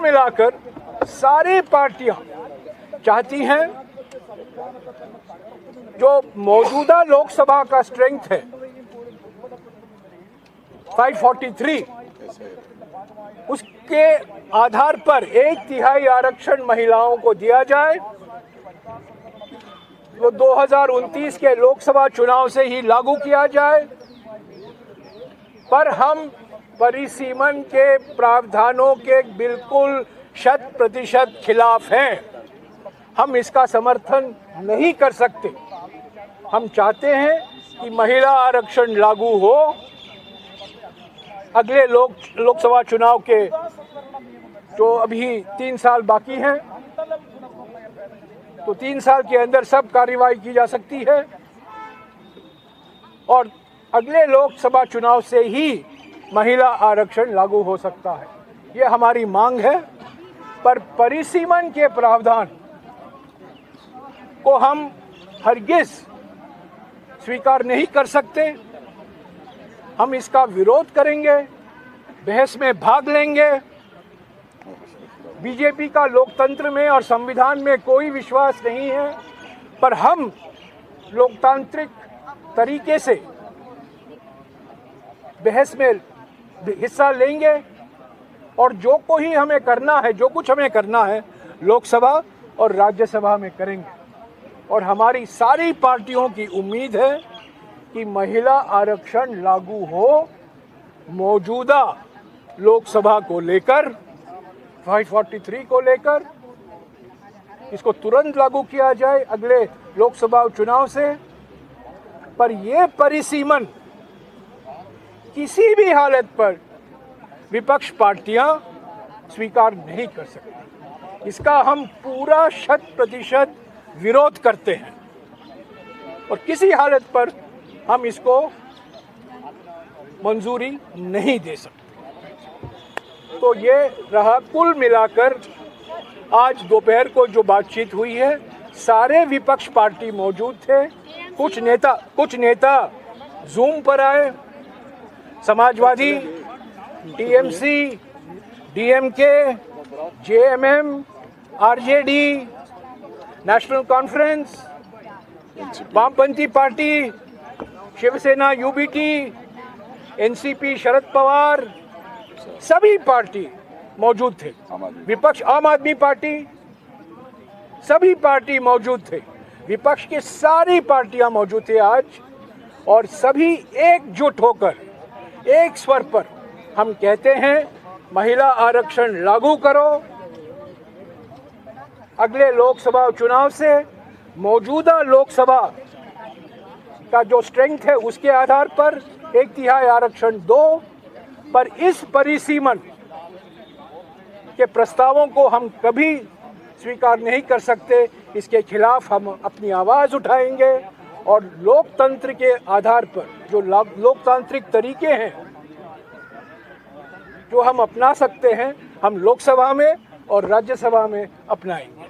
मिलाकर सारी पार्टियां चाहती हैं जो मौजूदा लोकसभा का स्ट्रेंथ है 543, उसके आधार पर 1/3 आरक्षण महिलाओं को दिया जाए। वो 2029 के लोकसभा चुनाव से ही लागू किया जाए। पर हम परिसीमन के प्रावधानों के बिल्कुल 100% खिलाफ हैं। हम इसका समर्थन नहीं कर सकते। हम चाहते हैं कि महिला आरक्षण लागू हो। अगले लोकसभा चुनाव के जो अभी 3 साल बाकी हैं, तो 3 साल के अंदर सब कार्रवाई की जा सकती है और अगले लोकसभा चुनाव से ही महिला आरक्षण लागू हो सकता है। ये हमारी मांग है। पर परिसीमन के प्रावधान को हम हरगिज स्वीकार नहीं कर सकते। हम इसका विरोध करेंगे, बहस में भाग लेंगे। बीजेपी का लोकतंत्र में और संविधान में कोई विश्वास नहीं है, पर हम लोकतांत्रिक तरीके से बहस में हिस्सा लेंगे और जो कुछ हमें करना है लोकसभा और राज्यसभा में करेंगे। और हमारी सारी पार्टियों की उम्मीद है कि महिला आरक्षण लागू हो। मौजूदा लोकसभा को लेकर 543 को लेकर इसको तुरंत लागू किया जाए अगले लोकसभा चुनाव से। पर यह परिसीमन किसी भी हालत पर विपक्ष पार्टियां स्वीकार नहीं कर सकती। इसका हम पूरा 100% विरोध करते हैं और किसी हालत पर हम इसको मंजूरी नहीं दे सकते। तो ये रहा कुल मिलाकर आज दोपहर को जो बातचीत हुई है। सारे विपक्ष पार्टी मौजूद थे। कुछ नेता जूम पर आए। Samajwadi, TMC, DMK, JMM, RJD, national conference, वामपंथी party, Shiv Sena, UBT, NCP, Sharad Pawar, सभी पार्टी मौजूद थे। विपक्ष आम आदमी पार्टी, सभी पार्टी मौजूद थे। विपक्ष की सारी पार्टियां मौजूद थे आज और सभी एकजुट होकर एक स्वर पर हम कहते हैं महिला आरक्षण लागू करो। अगले लोकसभा चुनाव से मौजूदा लोकसभा का जो स्ट्रेंथ है उसके आधार पर 1/3 आरक्षण दो। पर इस परिसीमन के प्रस्तावों को हम कभी स्वीकार नहीं कर सकते। इसके खिलाफ हम अपनी आवाज़ उठाएंगे और लोकतंत्र के आधार पर जो लोकतांत्रिक तरीके हैं जो हम अपना सकते हैं, हम लोकसभा में और राज्यसभा में अपनाएंगे।